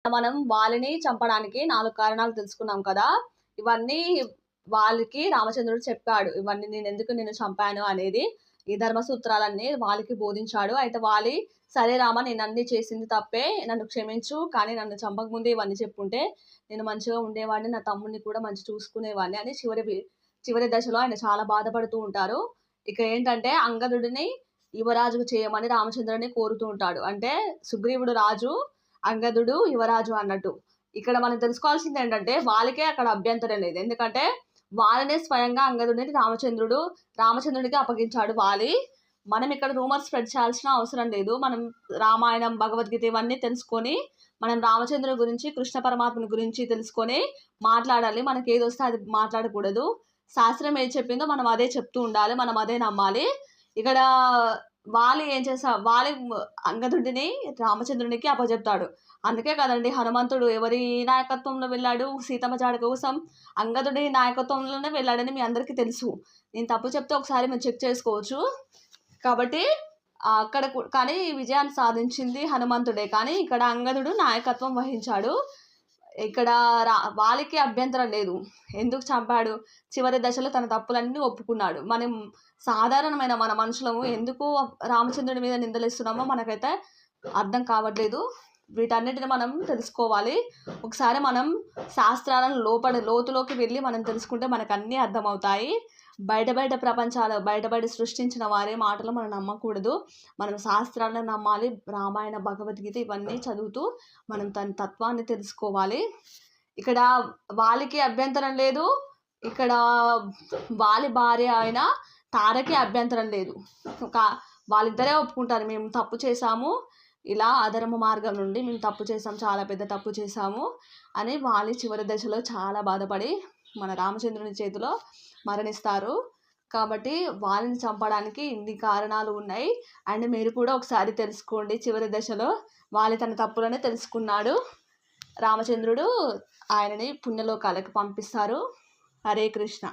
మనం వాళ్ళని చంపడానికి 4 కారణాలు తెలుసుకున్నాం కదా! ఇవన్నీ వాళ్ళకి రామచంద్రుడు చెప్పాడు. ఇవన్నీ నేనెందుకు నిన్ను చంపాను అనేది. ఈ ధర్మ సూత్రాలన్నీ వాలికి బోధించాడు. అయితే వాలి, "సరే రామ, నేనన్నీ చేసింది తప్పే. నన్ను క్షమించు. కానీ నన్ను చంపకముందే ఇవన్నీ చెప్పుంటే నేను మంచిగా ఉండేవాడిని. నా తమ్ముడిని కూడా మంచిగా చూసుకునేవాడిని" అని చివరి దశలో ఆయన చాలా బాధపడుతూ ఉంటారు. ఇక ఏంటంటే అంగదుడిని యువరాజుగా చేయమని రామచంద్రుడిని కోరుతూ ఉంటాడు. అంటే సుగ్రీవుడు రాజు, అంగదుడు యువరాజు అన్నట్టు. ఇక్కడ మనం తెలుసుకోవాల్సిందేంటంటే వాలికే అక్కడ అభ్యంతరం లేదు. ఎందుకంటే వాళ్ళనే స్వయంగా అంగదుడిని రామచంద్రుడికి అప్పగించాడు వాలి. మనం ఇక్కడ రూమర్స్ స్ప్రెడ్ చేయాల్సిన అవసరం లేదు. మనం రామాయణం, భగవద్గీత ఇవన్నీ తెలుసుకొని మనం రామచంద్రుడి గురించి, కృష్ణ పరమాత్మని గురించి తెలుసుకొని మాట్లాడాలి. మనకేదొస్తే అది మాట్లాడకూడదు. శాస్త్రం ఏది చెప్పిందో మనం అదే చెప్తూ ఉండాలి. మనం అదే నమ్మాలి. ఇక్కడ వాలి అంగదుడిని రామచంద్రునికి అప్పజెప్తాడు. అందుకే కదండీ హనుమంతుడు ఎవరి నాయకత్వంలో వెళ్ళాడు? సీతమ్మ జాడ కోసం అంగదుడి నాయకత్వంలోనే వెళ్ళాడని మీ అందరికీ తెలుసు. నేను తప్పు చెప్తే ఒకసారి మీరు చెక్ చేసుకోవచ్చు. కాబట్టి కానీ విజయాన్ని సాధించింది హనుమంతుడే. కానీ ఇక్కడ అంగదుడు నాయకత్వం వహించాడు. ఇక్కడ వాలికి అభ్యంతరం లేదు. ఎందుకు చంపాడు? చివరి దశలో తన తప్పులన్నీ ఒప్పుకున్నాడు. మనం సాధారణమైన మన మనుషులము ఎందుకు రామచంద్రుడి మీద నిందలేస్తున్నామో మనకైతే అర్థం కావట్లేదు. వీటన్నిటిని మనం తెలుసుకోవాలి. ఒకసారి మనం శాస్త్రాలను లోతులోకి వెళ్ళి మనం తెలుసుకుంటే మనకన్నీ అర్థమవుతాయి. బయట సృష్టించిన వారి మాటలు మనం నమ్మకూడదు. మనం శాస్త్రాలను నమ్మాలి. రామాయణ, భగవద్గీత ఇవన్నీ చదువుతూ మనం తన తత్వాన్ని తెలుసుకోవాలి. ఇక్కడ వాలికి అభ్యంతరం లేదు. ఇక్కడ వాలి భార్య అయిన తారకి అభ్యంతరం లేదు. వాళ్ళిద్దరే ఒప్పుకుంటారు, మేము తప్పు చేశాము, ఇలా అధర్మ మార్గం నుండి మేము తప్పు చేసాం, చాలా పెద్ద తప్పు చేశాము అని వాలి చివరి దశలో చాలా బాధపడి మన రామచంద్రుని చేతిలో మరణిస్తారు. కాబట్టి వాలిని చంపడానికి ఇన్ని కారణాలు ఉన్నాయి. అండ్ మీరు కూడా ఒకసారి తెలుసుకోండి. చివరి దశలో వాలి తన తప్పులను తెలుసుకున్నాడు. రామచంద్రుడు ఆయనని పుణ్యలోకాలకు పంపిస్తారు. హరే కృష్ణ.